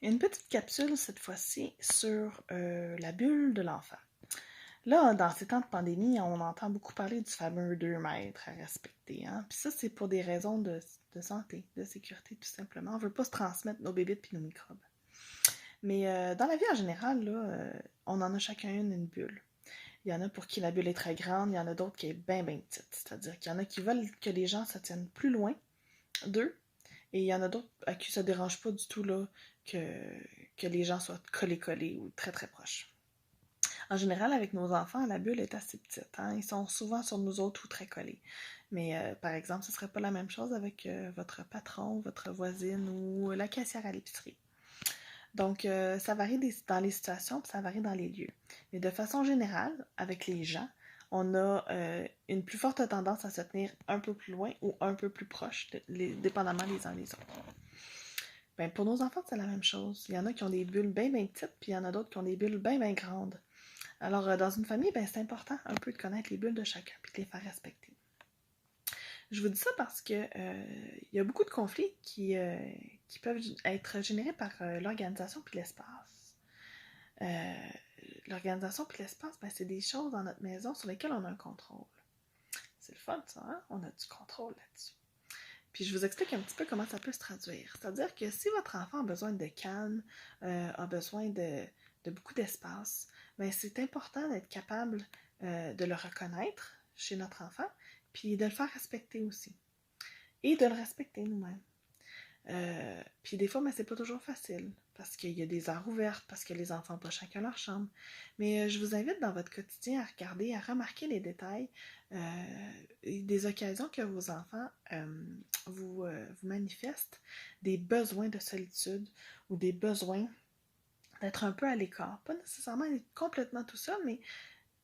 Une petite capsule cette fois-ci sur la bulle de l'enfant. Là, dans ces temps de pandémie, on entend beaucoup parler du fameux 2 mètres à respecter. Hein? Puis ça, c'est pour des raisons de santé, de sécurité, tout simplement. On ne veut pas se transmettre nos bébites et nos microbes. Mais dans la vie en général, là, on en a chacun une bulle. Il y en a pour qui la bulle est très grande, il y en a d'autres qui est bien, bien petite. C'est-à-dire qu'il y en a qui veulent que les gens se tiennent plus loin d'eux, et il y en a d'autres à qui ça ne dérange pas du tout là, que, que les gens soient collés ou très, très proches. En général, avec nos enfants, la bulle est assez petite. Hein? Ils sont souvent sur nous autres ou très collés. Mais par exemple, ce ne serait pas la même chose avec votre patron, votre voisine ou la caissière à l'épicerie. Donc, ça varie dans les situations, puis ça varie dans les lieux. Mais de façon générale, avec les gens, on a une plus forte tendance à se tenir un peu plus loin ou un peu plus proche, dépendamment les uns des autres. Ben, pour nos enfants, c'est la même chose. Il y en a qui ont des bulles bien, bien petites, puis il y en a d'autres qui ont des bulles bien, bien grandes. Alors, dans une famille, ben, c'est important un peu de connaître les bulles de chacun, puis de les faire respecter. Je vous dis ça parce que y a beaucoup de conflits qui peuvent être générés par l'organisation puis l'espace. L'organisation puis l'espace, ben, c'est des choses dans notre maison sur lesquelles on a un contrôle. C'est le fun, ça, hein? On a du contrôle là-dessus. Puis je vous explique un petit peu comment ça peut se traduire. C'est-à-dire que si votre enfant a besoin de calme, a besoin de beaucoup d'espace, ben c'est important d'être capable de le reconnaître chez notre enfant, puis de le faire respecter aussi. Et de le respecter nous-mêmes. Puis des fois, mais c'est pas toujours facile, parce qu'il y a des heures ouvertes, parce que les enfants n'ont pas chacun leur chambre. Mais je vous invite dans votre quotidien à regarder, à remarquer les détails, des occasions que vos enfants vous manifestent, des besoins de solitude ou des besoins d'être un peu à l'écart. Pas nécessairement être complètement tout seul, mais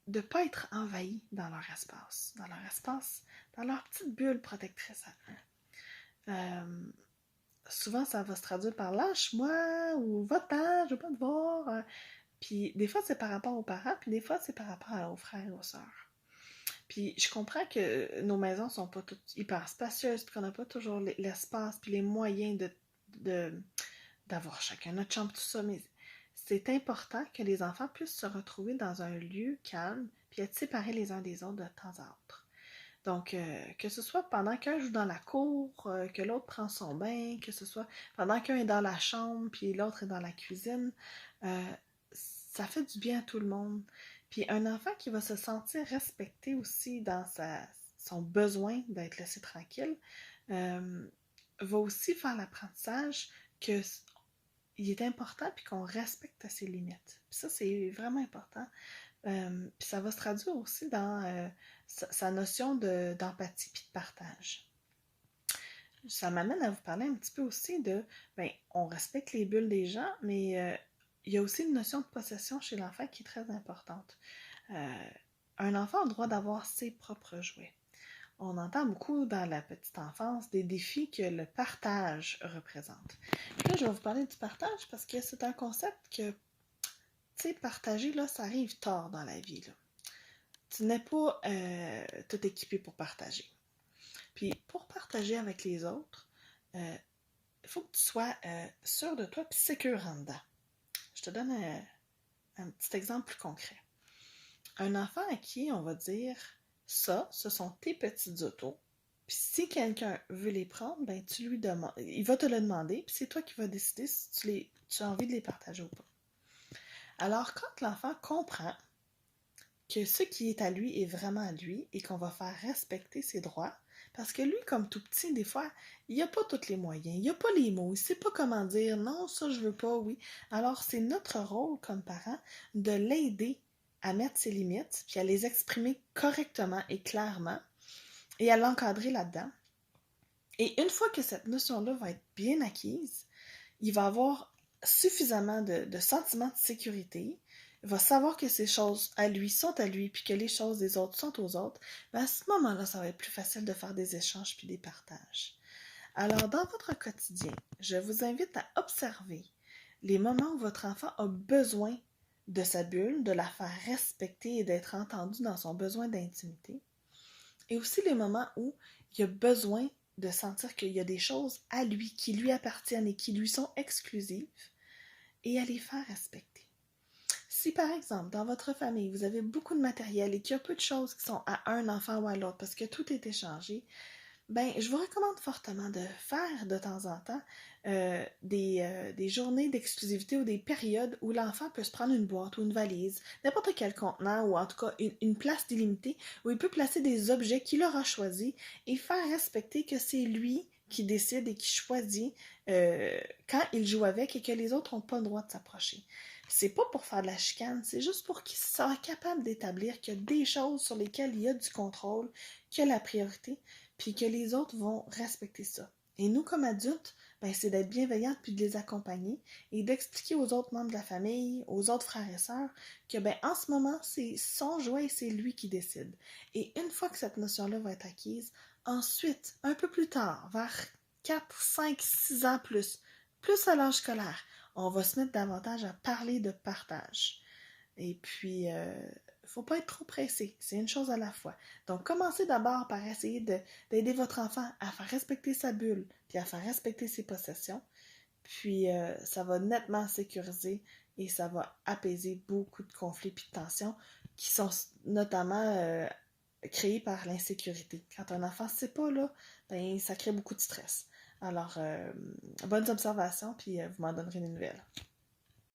de ne pas être envahi dans leur espace, dans leur petite bulle protectrice à eux. Souvent, ça va se traduire par lâche-moi ou va-t'en, je veux pas te voir. Puis des fois, c'est par rapport aux parents, puis des fois, c'est par rapport aux frères et aux sœurs. Puis je comprends que nos maisons sont pas toutes hyper spacieuses, puis qu'on n'a pas toujours l'espace, puis les moyens d'avoir chacun notre chambre, tout ça, mais c'est important que les enfants puissent se retrouver dans un lieu calme, puis être séparés les uns des autres de temps à autre. Donc, que ce soit pendant qu'un joue dans la cour, que l'autre prend son bain, que ce soit pendant qu'un est dans la chambre, puis l'autre est dans la cuisine, ça fait du bien à tout le monde. Puis un enfant qui va se sentir respecté aussi dans son besoin d'être laissé tranquille, va aussi faire l'apprentissage qu'il est important puis qu'on respecte ses limites. Puis ça, c'est vraiment important. Puis ça va se traduire aussi dans sa notion d'empathie puis de partage. Ça m'amène à vous parler un petit peu aussi de, ben, on respecte les bulles des gens, mais il y a aussi une notion de possession chez l'enfant qui est très importante. Un enfant a le droit d'avoir ses propres jouets. On entend beaucoup dans la petite enfance des défis que le partage représente. Puis là, je vais vous parler du partage parce que c'est un concept que, tu sais, partager, là, ça arrive tard dans la vie, là. Tu n'es pas tout équipé pour partager. Puis pour partager avec les autres, il faut que tu sois sûr de toi et sécure en dedans. Je te donne un petit exemple plus concret. Un enfant à qui on va dire ça, ce sont tes petites autos. Puis si quelqu'un veut les prendre, ben tu lui demandes, il va te le demander, puis c'est toi qui vas décider si tu as envie de les partager ou pas. Alors quand l'enfant comprend que ce qui est à lui est vraiment à lui et qu'on va faire respecter ses droits, parce que lui, comme tout petit, des fois, il n'a pas tous les moyens, il n'a pas les mots, il ne sait pas comment dire non, ça je veux pas, oui. Alors c'est notre rôle comme parents de l'aider à mettre ses limites, puis à les exprimer correctement et clairement, et à l'encadrer là-dedans. Et une fois que cette notion-là va être bien acquise, il va avoir suffisamment de sentiments de sécurité, il va savoir que ces choses à lui sont à lui, puis que les choses des autres sont aux autres, ben à ce moment-là, ça va être plus facile de faire des échanges puis des partages. Alors, dans votre quotidien, je vous invite à observer les moments où votre enfant a besoin de sa bulle, de la faire respecter et d'être entendu dans son besoin d'intimité, et aussi les moments où il a besoin de sentir qu'il y a des choses à lui qui lui appartiennent et qui lui sont exclusives, et à les faire respecter. Si par exemple, dans votre famille, vous avez beaucoup de matériel et qu'il y a peu de choses qui sont à un enfant ou à l'autre parce que tout est échangé, ben, je vous recommande fortement de faire de temps en temps des journées d'exclusivité ou des périodes où l'enfant peut se prendre une boîte ou une valise, n'importe quel contenant ou en tout cas une place délimitée où il peut placer des objets qu'il aura choisis et faire respecter que c'est lui qui décide et qui choisit quand il joue avec et que les autres n'ont pas le droit de s'approcher. C'est pas pour faire de la chicane, c'est juste pour qu'il soit capable d'établir qu'il y a des choses sur lesquelles il y a du contrôle, qu'il y a la priorité, puis que les autres vont respecter ça. Et nous, comme adultes, ben, c'est d'être bienveillante puis de les accompagner et d'expliquer aux autres membres de la famille, aux autres frères et sœurs, que ben, en ce moment, c'est son jouet et c'est lui qui décide. Et une fois que cette notion-là va être acquise, ensuite, un peu plus tard, vers 4, 5, 6 ans plus à l'âge scolaire, on va se mettre davantage à parler de partage. Et puis, faut pas être trop pressé. C'est une chose à la fois. Donc, commencez d'abord par essayer d'aider votre enfant à faire respecter sa bulle, puis à faire respecter ses possessions. Puis, ça va nettement sécuriser et ça va apaiser beaucoup de conflits et de tensions qui sont notamment créés par l'insécurité. Quand un enfant ne sait pas, là, ben, ça crée beaucoup de stress. Alors, bonnes observations, puis vous m'en donnerez des nouvelles.